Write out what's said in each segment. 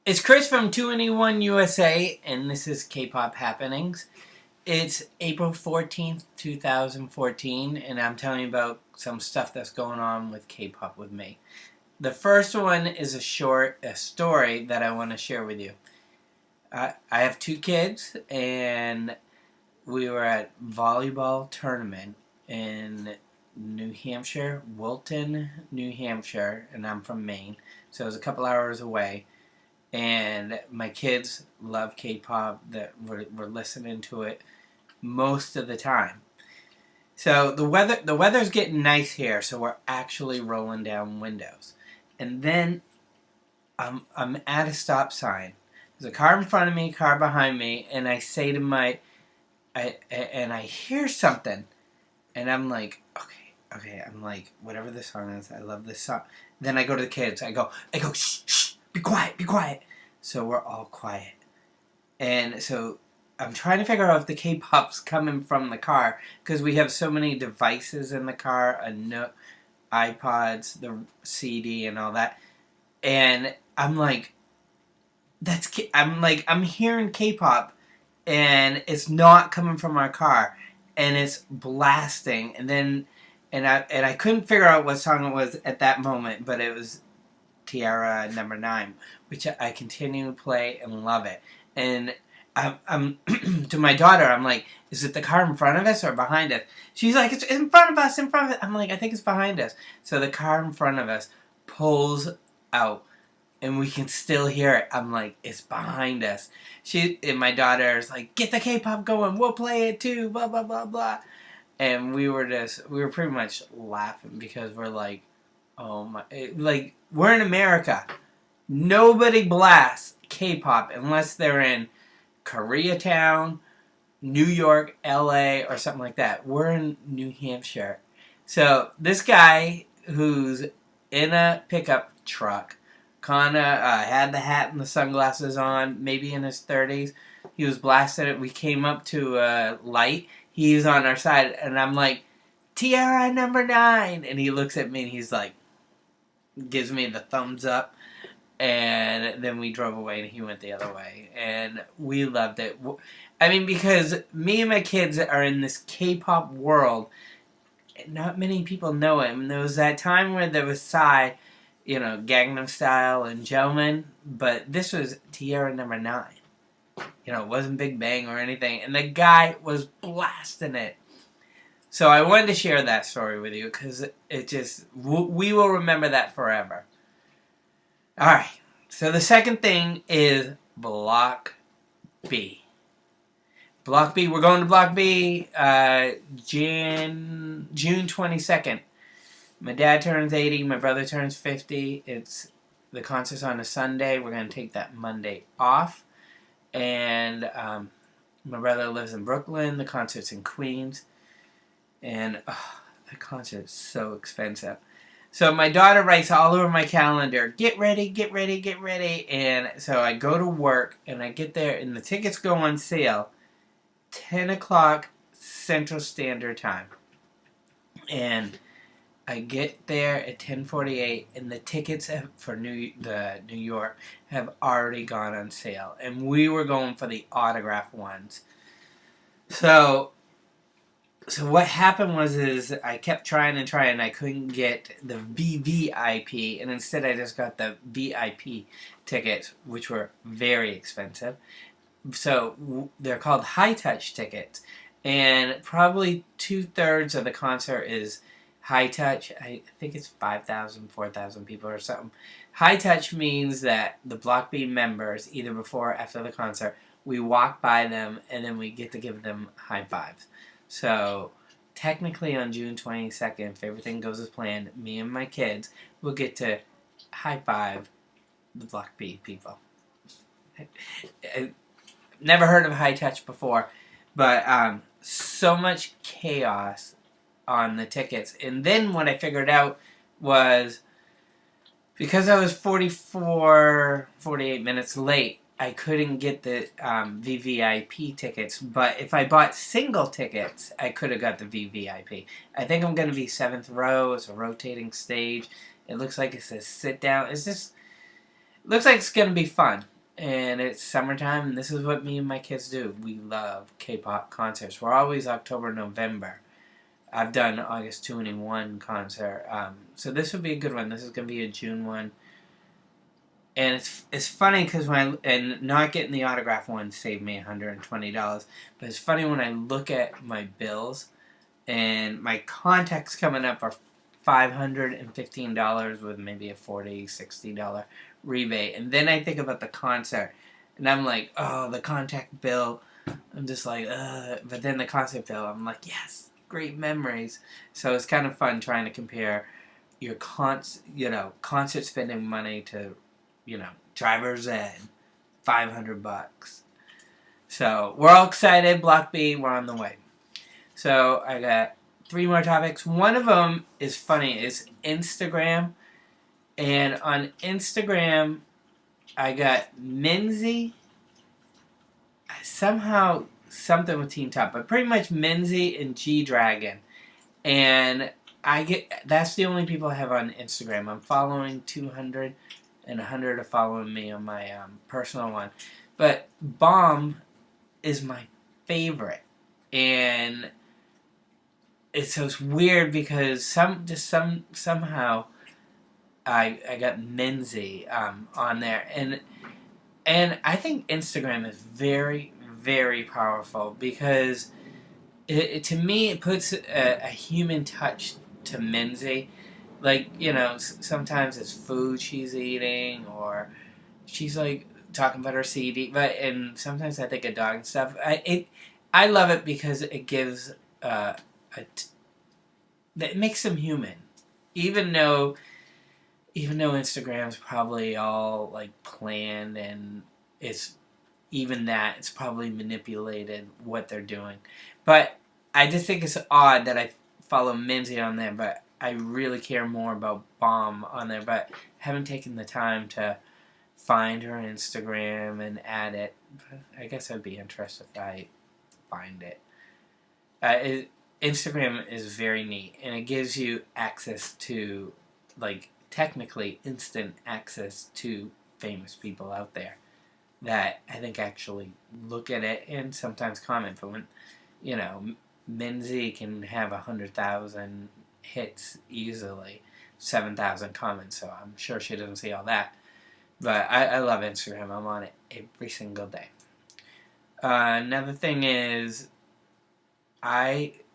It's Chris from 2NE1 USA, and this is K-Pop Happenings. It's April 14th, 2014, and I'm telling you about some stuff that's going on with K-Pop with me. The first one is a story that I want to share with you. I have two kids, and we were at volleyball tournament in New Hampshire, Wilton, New Hampshire, and I'm from Maine, so it was a couple hours away. And my kids love K-pop. That we're listening to it most of the time. So the weather's getting nice here, so we're actually rolling down windows. And then I'm at a stop sign. There's a car in front of me, car behind me, and I say to I hear something, and I'm like, okay. I'm like, whatever this song is, I love this song. Then I go to the kids. I go, shh, shh, be quiet. So we're all quiet. And so I'm trying to figure out if the K-pop's coming from the car, because we have so many devices in the car, iPods, the CD, and all that. And I'm like, I'm hearing K-pop, and it's not coming from our car, and it's blasting. And I couldn't figure out what song it was at that moment, but it was Tiara number 9, which I continue to play and love it. And I'm to my daughter, I'm like, is it the car in front of us or behind us? She's like, it's in front of us, I'm like, I think it's behind us. So the car in front of us pulls out, and we can still hear it. I'm like, it's behind us. And my daughter is like, get the K-pop going, we'll play it too, blah, blah, blah, blah. And we were pretty much laughing, because we're like, oh my, like, we're in America. Nobody blasts K-pop unless they're in Koreatown, New York, LA, or something like that. We're in New Hampshire. So this guy who's in a pickup truck, kinda had the hat and the sunglasses on, maybe in his 30s. He was blasting it. We came up to a light. He's on our side, and I'm like, Tiara number 9. And he looks at me and he's like, gives me the thumbs up. And then we drove away, and he went the other way. And we loved it. I mean, because me and my kids are in this K-pop world, and not many people know it. And there was that time where there was Psy, Gangnam Style and Gentleman, but this was Tiara number 9. It wasn't Big Bang or anything, and the guy was blasting it. So I wanted to share that story with you, because we will remember that forever. Alright, so the second thing is Block B. Block B, we're going to Block B June 22nd. My dad turns 80, my brother turns 50. The concert's on a Sunday. We're going to take that Monday off. And my brother lives in Brooklyn. The concert's in Queens. And the concert's so expensive. So my daughter writes all over my calendar, get ready. And so I go to work, and I get there, and the tickets go on sale 10 o'clock Central Standard Time. And I get there at 10:48, and the tickets for New York have already gone on sale. And we were going for the autograph ones. So what happened was I kept trying, I couldn't get the VVIP, and instead I just got the VIP tickets, which were very expensive. So they're called high touch tickets, and probably 2/3 of the concert is high touch. I think it's 5,000, 4,000 people or something. High touch means that the Block B members, either before or after the concert, we walk by them, and then we get to give them high fives. So, technically on June 22nd, if everything goes as planned, me and my kids will get to high five the Block B people. Never heard of high touch before, but so much chaos on the tickets. And then what I figured out was, because I was 48 minutes late, I couldn't get the VVIP tickets, but if I bought single tickets, I could have got the VVIP. I think I'm going to be 7th row. It's a rotating stage. It looks like it says sit down. Looks like it's going to be fun. and it's summertime, and this is what me and my kids do. We love K-pop concerts. We're always October, November. I've done August 21 concert. So this would be a good one. This is going to be a June one. And it's funny because and not getting the autograph one saved me $120. But it's funny when I look at my bills and my contacts coming up are $515 with maybe a $40-$60 rebate. And then I think about the concert and I'm like, oh, the contact bill. I'm just like, but then the concert bill, I'm like, yes, great memories. So it's kind of fun trying to compare your concert spending money to, driver's ed, $500. So we're all excited. Block B, we're on the way. So I got 3 more topics. One of them is funny. It's Instagram, and on Instagram, I got Minzy. Somehow something with Teen Top, but pretty much Minzy and G Dragon, and that's the only people I have on Instagram. I'm following 200. And 100 are following me on my personal one. But Bomb is my favorite. And it's weird because somehow I got Minzy on there. And I think Instagram is very, very powerful because to me it puts a human touch to Minzy. Like, sometimes it's food she's eating, or she's like talking about her CD. And sometimes I think of dog and stuff. I love it because it gives it makes them human, even though Instagram's probably all like planned and it's probably manipulated what they're doing. But I just think it's odd that I follow Minzy on there, but I really care more about Bomb on there, but haven't taken the time to find her Instagram and add it. But I guess I'd be interested if I find it. Instagram is very neat, and it gives you access to, like, technically instant access to famous people out there that I think actually look at it and sometimes comment. But when, Minzy can have 100,000 hits easily, 7,000 comments, so I'm sure she doesn't see all that. But I love Instagram. I'm on it every single day. Another thing is,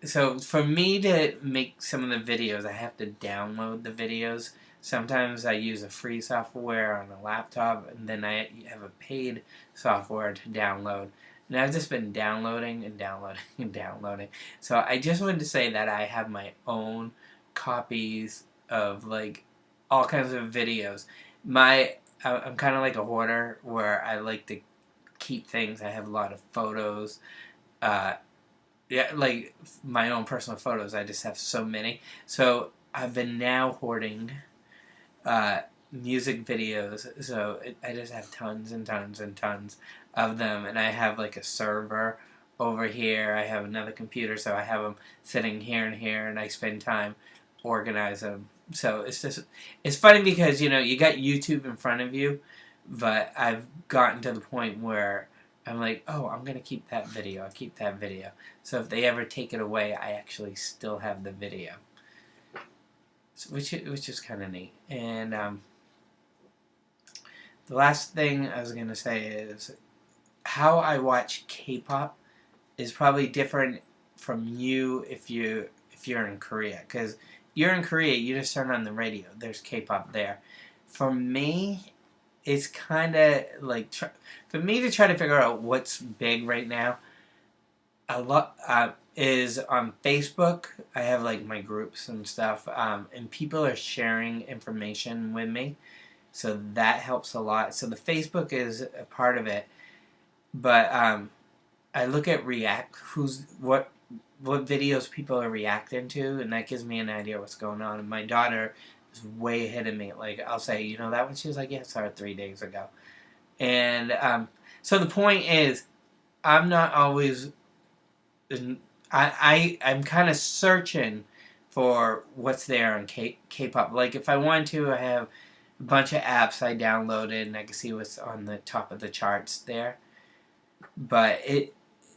so for me to make some of the videos, I have to download the videos. Sometimes I use a free software on a laptop, and then I have a paid software to download. And I've just been downloading and downloading and downloading. So I just wanted to say that I have my own copies of, like, all kinds of videos. I'm kind of like a hoarder where I like to keep things. I have a lot of photos. Like my own personal photos. I just have so many. So I've been now hoarding music videos, so I just have tons and tons and tons of them, and I have like a server over here. I have another computer, so I have them sitting here and here, and I spend time organizing them. So it's funny because you got YouTube in front of you, but I've gotten to the point where I'm like, oh, I'm gonna keep that video. I'll keep that video. So if they ever take it away, I actually still have the video, which is kind of neat. And the last thing I was gonna say is how I watch K-pop is probably different from you if you're in Korea, because you're in Korea, you just turn on the radio. There's K-pop there. For me, it's kind of like for me to try to figure out what's big right now. A lot is on Facebook. I have like my groups and stuff, and people are sharing information with me, so that helps a lot. So the Facebook is a part of it, but I look at what videos people are reacting to, and that gives me an idea what's going on. And my daughter is way ahead of me. Like, I'll say, that one, she was like, yeah, I saw it 3 days ago. And so the point is, I'm not always, I'm kind of searching for what's there on K-pop. Like, if I want to, I have a bunch of apps I downloaded, and I can see what's on the top of the charts there. But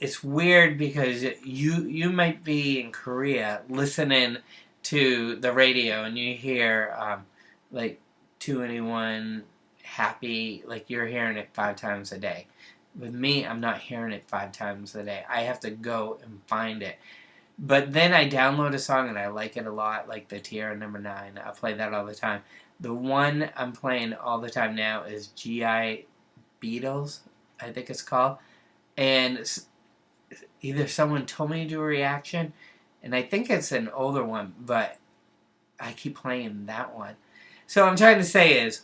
it's weird because you might be in Korea listening to the radio and you hear like 2NE1 Happy, like you're hearing it 5 times a day. With me, I'm not hearing it 5 times a day. I have to go and find it. But then I download a song and I like it a lot, like the Tierra Number 9. I play that all the time. The one I'm playing all the time now is G.I. Beatles, I think it's called. And either someone told me to do a reaction, and I think it's an older one, but I keep playing that one. So what I'm trying to say is,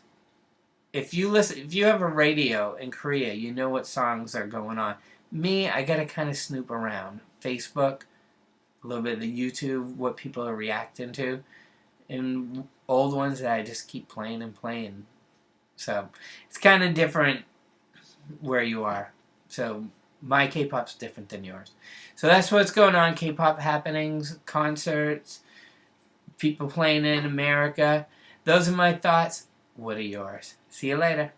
if you have a radio in Korea, you know what songs are going on. Me, I gotta kind of snoop around. Facebook, a little bit of the YouTube, what people are reacting to, and old ones that I just keep playing and playing. So it's kind of different where you are. So my K-pop's different than yours. So that's what's going on. K-pop happenings, concerts, people playing in America. Those are my thoughts. What are yours? See you later.